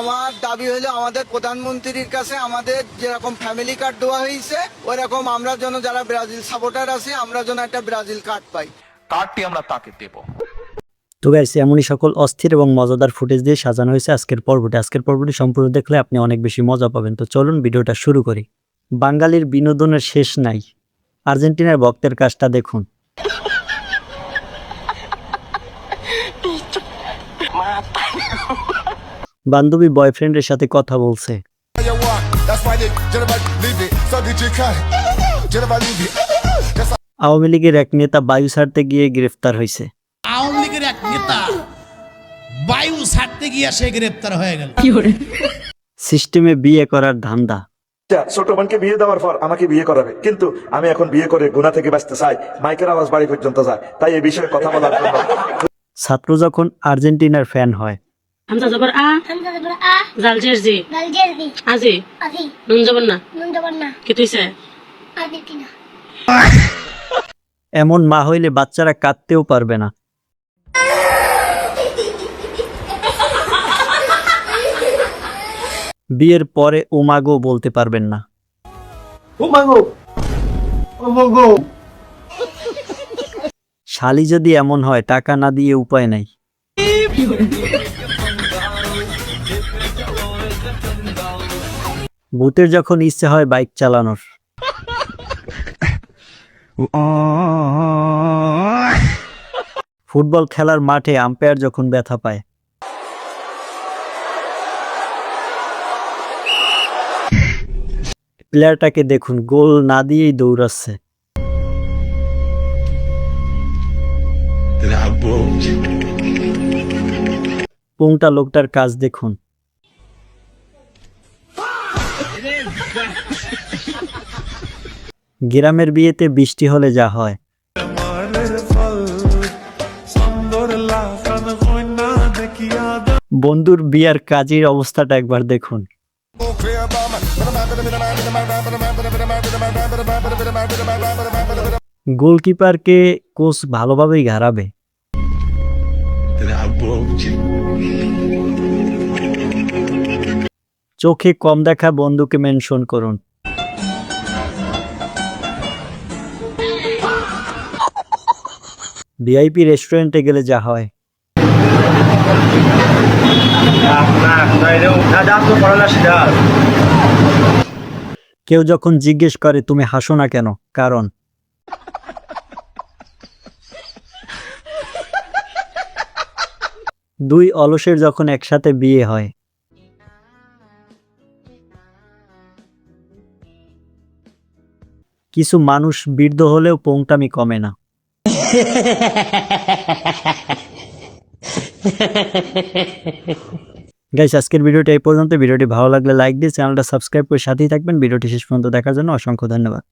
আমার দাবি হলো আমাদের প্রধানমন্ত্রীর কাছে আমাদের যেরকম ফ্যামিলি কার্ড দেওয়া হয়েছে ওইরকম আমরা যেন যারা ব্রাজিল সাপোর্টার আছে আমরা যেন একটা ব্রাজিল কার্ড পাই, কার্ডটি আমরা তাকে দেব। তো গাইস, এমনই সকল অস্থির এবং মজাদার ফুটেজ দিয়ে সাজানো হয়েছে আজকের পর্বটি সম্পূর্ণ দেখলে আপনি অনেক বেশি মজা পাবেন। তো চলুন ভিডিওটা শুরু করি। বাঙালির বিনোদনের শেষ নাই, আর্জেন্টিনার ভক্তের কাজটা দেখুন। বান্ধবী বয়ফ্রেন্ডের সাথে কথা বলছে। আওয়ামী লীগের এক নেতা বায়ু ছাড়তে গিয়ে গ্রেফতার হয়েছে। আওয়ামী লীগের এক নেতা বায়ু ছাড়তে গিয়ে সে গ্রেফতার হয়ে গেল। সিস্টেমে বিয়ে করার ধান্দা। ছোট বোনকে বিয়ে দেওয়ার পর আমাকে বিয়ে করাবে, কিন্তু আমি এখন বিয়ে করে গুনাহ থেকে বাঁচতে চাই। মাইকের আওয়াজ বাড়ি পর্যন্ত যায়, তাই এই বিষয়ে কথা বলার জন্য। ছাত্র যখন আর্জেন্টিনার ফ্যান হয়, হামজা জবর আ হামজা জবর আ জালজের জি দালজের দি আজি আজি নুন জবর না নুন জবর না কি তুইছে আর্জেন্টিনা। এমন মা হইলে বাচ্চারা কাঁদতেও পারবে না। বিয়ের পরে ওমাগো বলতে পারবেন না। শালি যদি এমন হয়, টাকা না দিয়ে উপায় নাই। ভূতের যখন ইচ্ছে হয় বাইক চালানোর। ফুটবল খেলার মাঠে আম্পায়ার যখন ব্যথা পায়। প্লেয়ারটাকে দেখুন, গোল না দিয়েই দৌড়াচ্ছে। পোংটা লোকটার কাজ দেখুন। গ্রামের বিয়েতে বৃষ্টি হলে যা হয়। বন্ধুর বিয়ার কাজের অবস্থাটা একবার দেখুন। গোলকিপারকে কোচ ভালোভাবেই ঘারাবে। চোখে কম দেখা বন্ধুকে মেনশন করুন। ভিআইপি রেস্টুরেন্টে গেলে যা হয়। কেউ যখন জিজ্ঞেস করে তুমি হাসো না কেন, কারণ দুই অলসের যখন একসাথে বিয়ে হয়। কিছু মানুষ বৃদ্ধ হলেও পোংটামি কমে না। গাইস, আজকের ভিডিওটা এই পর্যন্ত। ভিডিওটি ভালো লাগলে লাইক দিয়ে চ্যানেলটা সাবস্ক্রাইব করে সাথেই থাকবেন। ভিডিওটি শেষ পর্যন্ত দেখার জন্য অসংখ্য ধন্যবাদ।